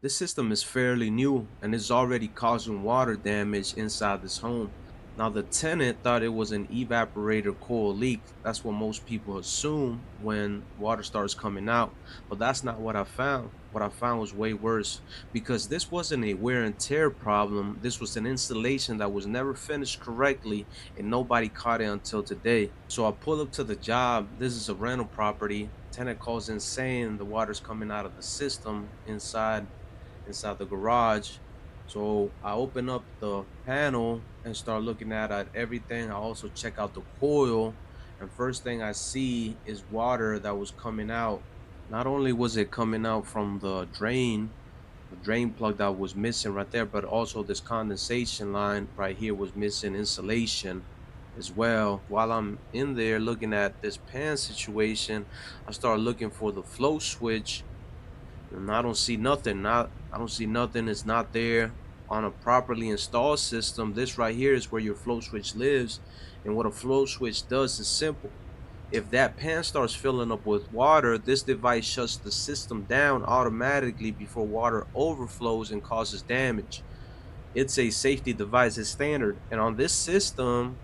This system is fairly new and is already causing water damage inside this home. Now, the tenant thought it was an evaporator coil leak. That's what most people assume when water starts coming out. But that's not what I found. What I found was way worse because this wasn't a wear and tear problem. This was an installation that was never finished correctly and nobody caught it until today. So I pull up to the job. This is a rental property. Tenant calls in saying the water's coming out of the system inside the garage. So I open up the panel and start looking at everything. I also check out the coil, and first thing I see is water that was coming out. Not only was it coming out from the drain plug that was missing right there, but also this condensation line right here was missing insulation as well. While I'm in there looking at this pan situation, I start looking for the flow switch and I don't see nothing. I don't see nothing. It's not there on a properly installed system. This right here is where your flow switch lives. And what a flow switch does is simple. If that pan starts filling up with water, this device shuts the system down automatically before water overflows and causes damage. It's a safety device, it's standard. And on this system,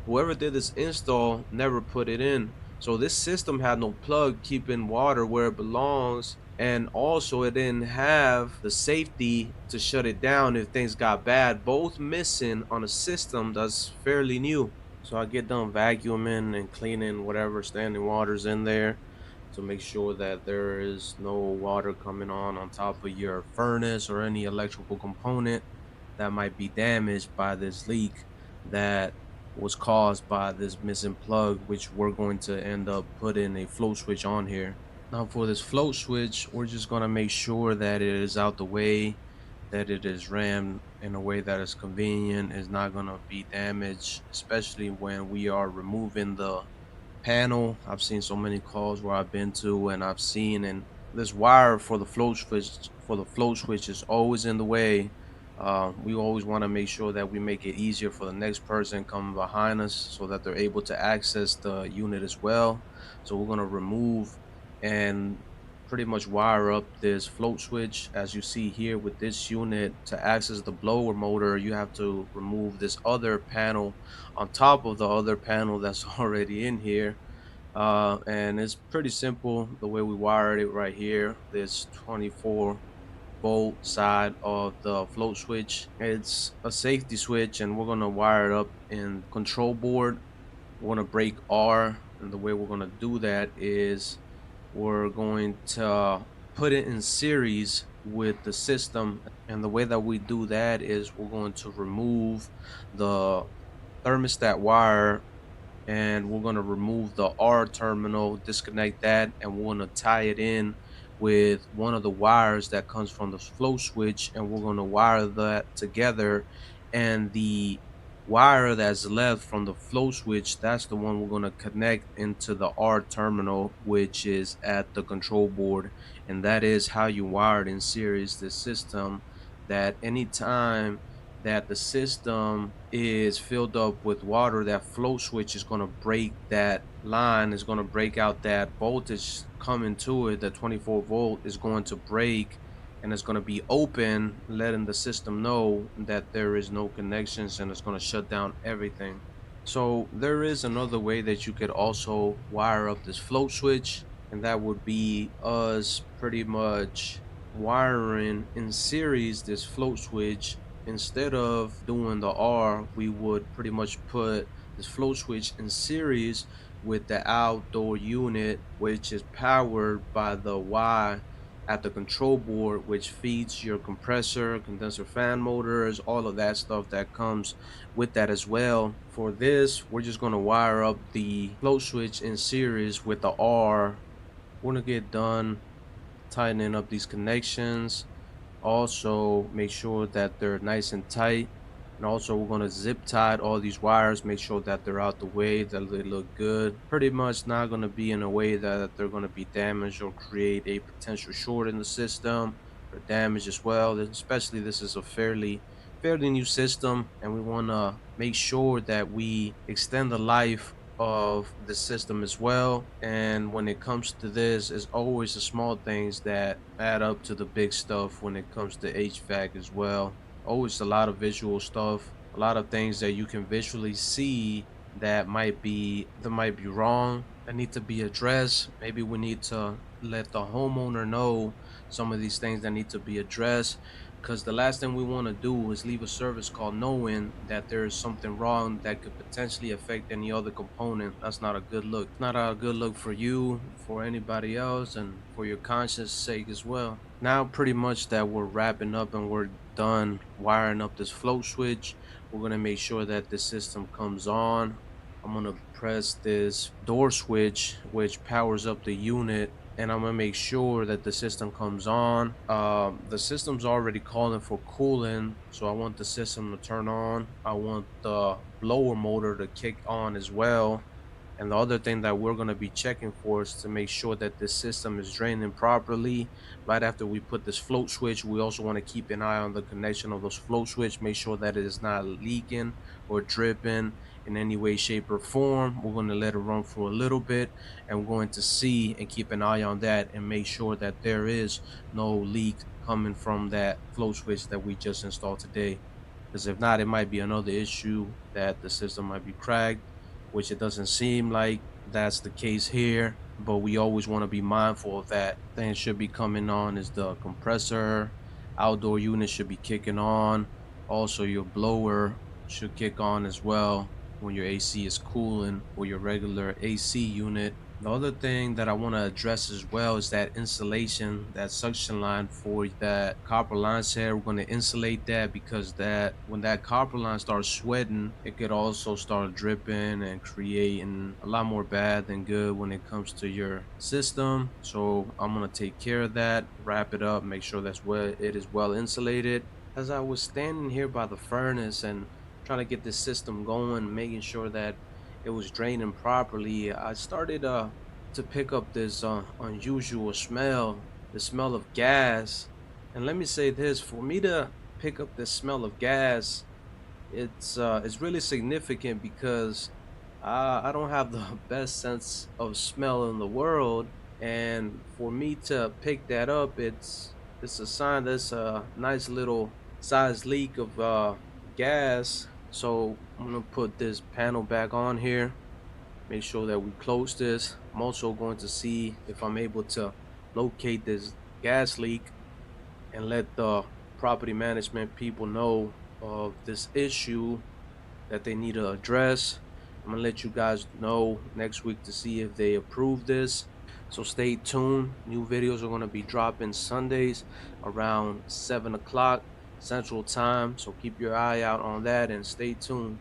whoever did this install never put it in. So this system had no plug keeping water where it belongs. And also it didn't have the safety to shut it down if things got bad, both missing on a system that's fairly new. So I get done vacuuming and cleaning whatever standing water's in there to make sure that there is no water coming on top of your furnace or any electrical component that might be damaged by this leak that was caused by this missing plug, which we're going to end up putting a float switch on here. Now for this float switch, we're just going to make sure that it is out the way, that it is rammed in a way that is convenient, is not going to be damaged, especially when we are removing the panel. I've seen so many calls where I've been to and I've seen, and this wire for the float switch is always in the way. We always want to make sure that we make it easier for the next person coming behind us so that they're able to access the unit as well. So we're going to remove and pretty much wire up this float switch. As you see here with this unit, to access the blower motor, you have to remove this other panel on top of the other panel that's already in here. And it's pretty simple the way we wired it right here. This 24-volt side of the float switch. It's a safety switch, and we're gonna wire it up in control board. We're gonna break R, and the way we're gonna do that is we're going to put it in series with the system. And the way that we do that is we're going to remove the thermostat wire and we're going to remove the R terminal, disconnect that, and we're going to tie it in with one of the wires that comes from the flow switch, and we're going to wire that together. And the wire that's left from the flow switch, that's the one we're going to connect into the R terminal, which is at the control board. And that is how you wire it in series the system, that anytime that the system is filled up with water, that flow switch is going to break that line, is going to break out that voltage coming to it. The 24-volt is going to break and it's going to be open, letting the system know that there is no connections and it's going to shut down everything. So there is another way that you could also wire up this float switch, and that would be us pretty much wiring in series this float switch. Instead of doing the R, we would pretty much put this float switch in series with the outdoor unit, which is powered by the Y at the control board, which feeds your compressor, condenser fan motors, all of that stuff that comes with that as well. For this, we're just going to wire up the float switch in series with the R. We're going to get done tightening up these connections. Also, make sure that they're nice and tight. And also, we're going to zip tie all these wires, make sure that they're out the way, that they look good. Pretty much not going to be in a way that they're going to be damaged or create a potential short in the system or damage as well. Especially this is a fairly new system, and we want to make sure that we extend the life of the system as well. And when it comes to this, it's always the small things that add up to the big stuff when it comes to HVAC as well. Always a lot of visual stuff, a lot of things that you can visually see that might be wrong, that need to be addressed. Maybe we need to let the homeowner know some of these things that need to be addressed, because the last thing we want to do is leave a service call knowing that there is something wrong that could potentially affect any other component. That's not a good look. Not a good look for you, for anybody else, and for your conscience sake as well. Now, pretty much that we're wrapping up and we're done wiring up this float switch, we're going to make sure that the system comes on. I'm going to press this door switch, which powers up the unit, and I'm gonna make sure that the system comes on. The system's already calling for cooling, so I want the system to turn on. I want the blower motor to kick on as well. And the other thing that we're going to be checking for is to make sure that the system is draining properly. Right after we put this float switch, we also want to keep an eye on the connection of those float switch, make sure that it is not leaking or dripping in any way, shape, or form. We're going to let it run for a little bit, and we're going to see and keep an eye on that and make sure that there is no leak coming from that float switch that we just installed today. Because if not, it might be another issue that the system might be cracked, which it doesn't seem like that's the case here. But we always want to be mindful of that. Things should be coming on is the compressor, outdoor unit should be kicking on. Also, your blower should kick on as well when your AC is cooling, or your regular AC unit. The other thing that I want to address as well is that insulation, that suction line for that copper line set. We're going to insulate that, because that when that copper line starts sweating, it could also start dripping and creating a lot more bad than good when it comes to your system. So I'm going to take care of that, wrap it up, make sure that's where it is well insulated. As I was standing here by the furnace and trying to get this system going, making sure that it was draining properly, I started to pick up this unusual smell, the smell of gas. And let me say this, for me to pick up this smell of gas, it's really significant, because I don't have the best sense of smell in the world, and for me to pick that up, it's a sign that's a nice little size leak of gas. So I'm gonna put this panel back on here, make sure that we close this. I'm also going to see if I'm able to locate this gas leak and let the property management people know of this issue that they need to address. I'm gonna let you guys know next week to see if they approve this. So stay tuned. New videos are gonna be dropping Sundays around 7 o'clock Central Time. So keep your eye out on that and stay tuned.